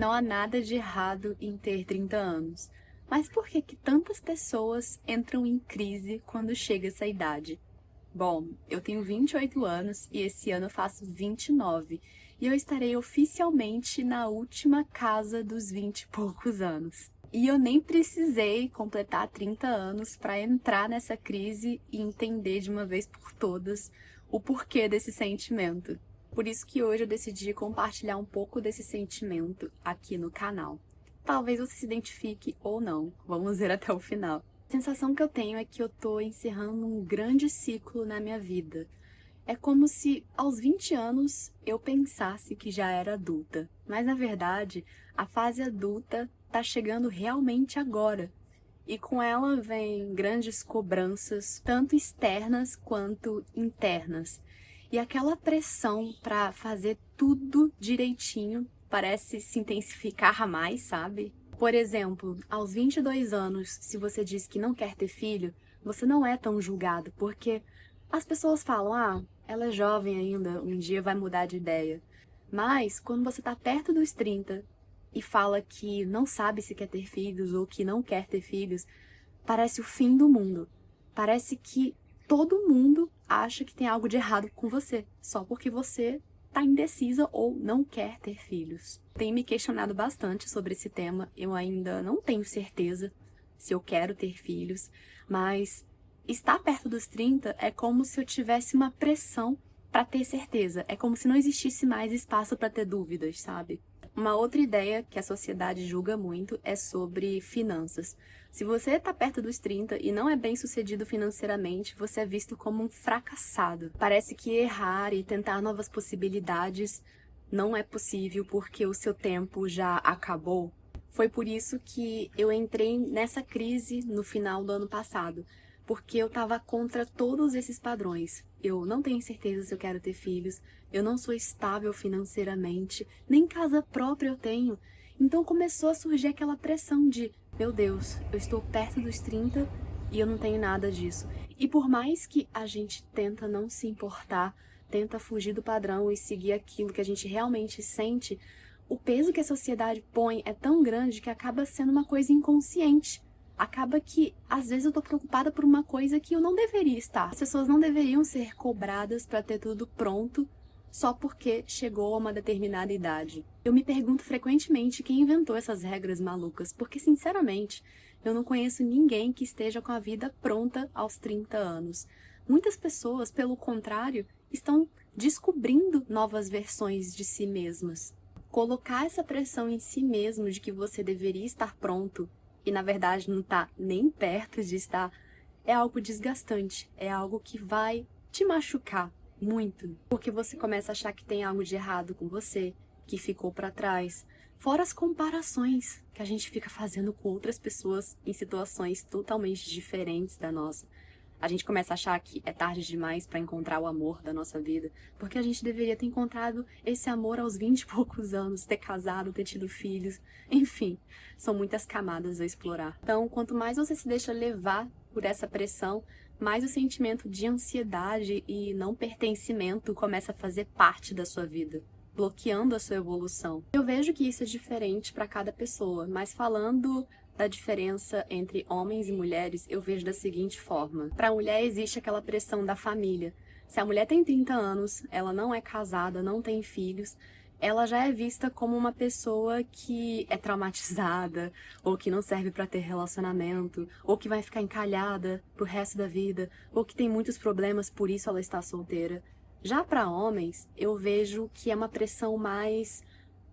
Não há nada de errado em ter 30 anos. Mas por que que tantas pessoas entram em crise quando chega essa idade? Bom, eu tenho 28 anos e esse ano eu faço 29, e eu estarei oficialmente na última casa dos 20 e poucos anos. E eu nem precisei completar 30 anos para entrar nessa crise e entender de uma vez por todas o porquê desse sentimento. Por isso que hoje eu decidi compartilhar um pouco desse sentimento aqui no canal. Talvez você se identifique ou não, vamos ver até o final. A sensação que eu tenho é que eu tô encerrando um grande ciclo na minha vida. É como se aos 20 anos eu pensasse que já era adulta, mas na verdade a fase adulta tá chegando realmente agora. E com ela vem grandes cobranças, tanto externas quanto internas. E aquela pressão para fazer tudo direitinho parece se intensificar mais, sabe? Por exemplo, aos 22 anos, se você diz que não quer ter filho, você não é tão julgado, porque as pessoas falam, ah, ela é jovem ainda, um dia vai mudar de ideia. Mas, quando você tá perto dos 30 e fala que não sabe se quer ter filhos ou que não quer ter filhos, parece o fim do mundo. Parece que todo mundo acha que tem algo de errado com você, só porque você tá indecisa ou não quer ter filhos. Tenho me questionado bastante sobre esse tema, eu ainda não tenho certeza se eu quero ter filhos, mas estar perto dos 30 é como se eu tivesse uma pressão para ter certeza, é como se não existisse mais espaço para ter dúvidas, sabe? Uma outra ideia que a sociedade julga muito é sobre finanças. Se você está perto dos 30 e não é bem sucedido financeiramente, você é visto como um fracassado. Parece que errar e tentar novas possibilidades não é possível porque o seu tempo já acabou. Foi por isso que eu entrei nessa crise no final do ano passado, porque eu estava contra todos esses padrões. Eu não tenho certeza se eu quero ter filhos, eu não sou estável financeiramente, nem casa própria eu tenho. Então começou a surgir aquela pressão de, meu Deus, eu estou perto dos 30 e eu não tenho nada disso. E por mais que a gente tenta não se importar, tenta fugir do padrão e seguir aquilo que a gente realmente sente, o peso que a sociedade põe é tão grande que acaba sendo uma coisa inconsciente. Acaba que, às vezes, eu tô preocupada por uma coisa que eu não deveria estar. As pessoas não deveriam ser cobradas para ter tudo pronto só porque chegou a uma determinada idade. Eu me pergunto frequentemente quem inventou essas regras malucas, porque, sinceramente, eu não conheço ninguém que esteja com a vida pronta aos 30 anos. Muitas pessoas, pelo contrário, estão descobrindo novas versões de si mesmas. Colocar essa pressão em si mesmo de que você deveria estar pronto e na verdade não tá nem perto de estar, é algo desgastante, é algo que vai te machucar muito, porque você começa a achar que tem algo de errado com você, que ficou pra trás, fora as comparações que a gente fica fazendo com outras pessoas em situações totalmente diferentes da nossa. A gente começa a achar que é tarde demais para encontrar o amor da nossa vida, porque a gente deveria ter encontrado esse amor aos 20 e poucos anos, ter casado, ter tido filhos, enfim, são muitas camadas a explorar. Então, quanto mais você se deixa levar por essa pressão, mais o sentimento de ansiedade e não pertencimento começa a fazer parte da sua vida, bloqueando a sua evolução. Eu vejo que isso é diferente para cada pessoa, mas falando da diferença entre homens e mulheres, eu vejo da seguinte forma. Para a mulher existe aquela pressão da família. Se a mulher tem 30 anos, ela não é casada, não tem filhos, ela já é vista como uma pessoa que é traumatizada, ou que não serve para ter relacionamento, ou que vai ficar encalhada pro resto da vida, ou que tem muitos problemas, por isso ela está solteira. Já para homens, eu vejo que é uma pressão mais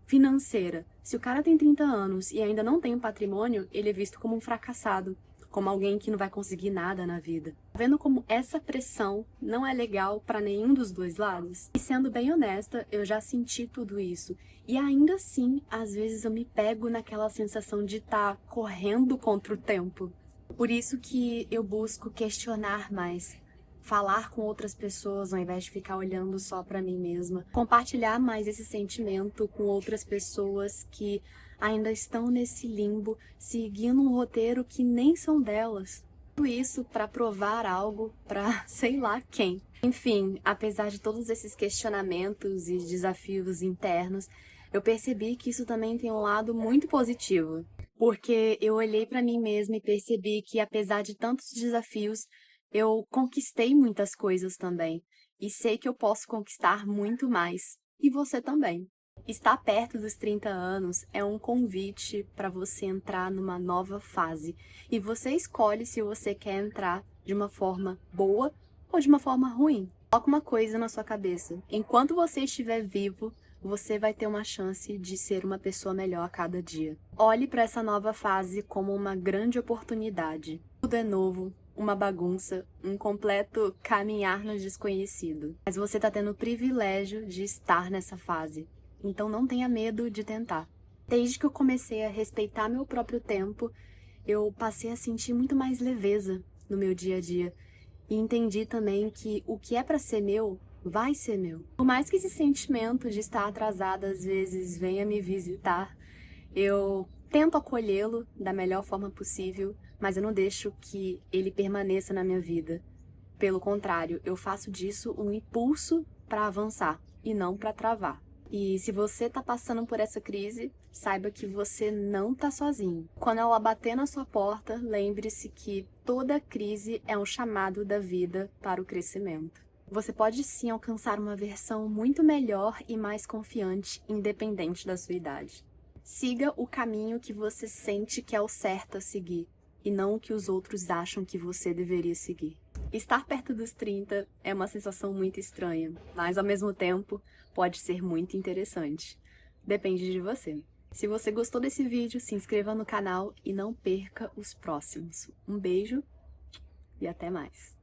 financeira. Se o cara tem 30 anos e ainda não tem um patrimônio, ele é visto como um fracassado, como alguém que não vai conseguir nada na vida. Vendo como essa pressão não é legal para nenhum dos dois lados? E sendo bem honesta, eu já senti tudo isso. E ainda assim, às vezes eu me pego naquela sensação de estar correndo contra o tempo. Por isso que eu busco questionar mais, falar com outras pessoas ao invés de ficar olhando só pra mim mesma, compartilhar mais esse sentimento com outras pessoas que ainda estão nesse limbo, seguindo um roteiro que nem são delas. Tudo isso pra provar algo pra sei lá quem. Enfim, apesar de todos esses questionamentos e desafios internos, eu percebi que isso também tem um lado muito positivo, porque eu olhei pra mim mesma e percebi que, apesar de tantos desafios, eu conquistei muitas coisas também, e sei que eu posso conquistar muito mais, e você também. Estar perto dos 30 anos é um convite para você entrar numa nova fase, e você escolhe se você quer entrar de uma forma boa ou de uma forma ruim. Coloque uma coisa na sua cabeça: enquanto você estiver vivo, você vai ter uma chance de ser uma pessoa melhor a cada dia. Olhe para essa nova fase como uma grande oportunidade. Tudo é novo, uma bagunça, um completo caminhar no desconhecido. Mas você está tendo o privilégio de estar nessa fase, então não tenha medo de tentar. Desde que eu comecei a respeitar meu próprio tempo, eu passei a sentir muito mais leveza no meu dia a dia. E entendi também que o que é para ser meu, vai ser meu. Por mais que esse sentimento de estar atrasada às vezes venha me visitar, eu tento acolhê-lo da melhor forma possível, mas eu não deixo que ele permaneça na minha vida. Pelo contrário, eu faço disso um impulso para avançar e não para travar. E se você está passando por essa crise, saiba que você não está sozinho. Quando ela bater na sua porta, lembre-se que toda crise é um chamado da vida para o crescimento. Você pode sim alcançar uma versão muito melhor e mais confiante, independente da sua idade. Siga o caminho que você sente que é o certo a seguir, e não o que os outros acham que você deveria seguir. Estar perto dos 30 é uma sensação muito estranha, mas ao mesmo tempo pode ser muito interessante. Depende de você. Se você gostou desse vídeo, se inscreva no canal e não perca os próximos. Um beijo e até mais!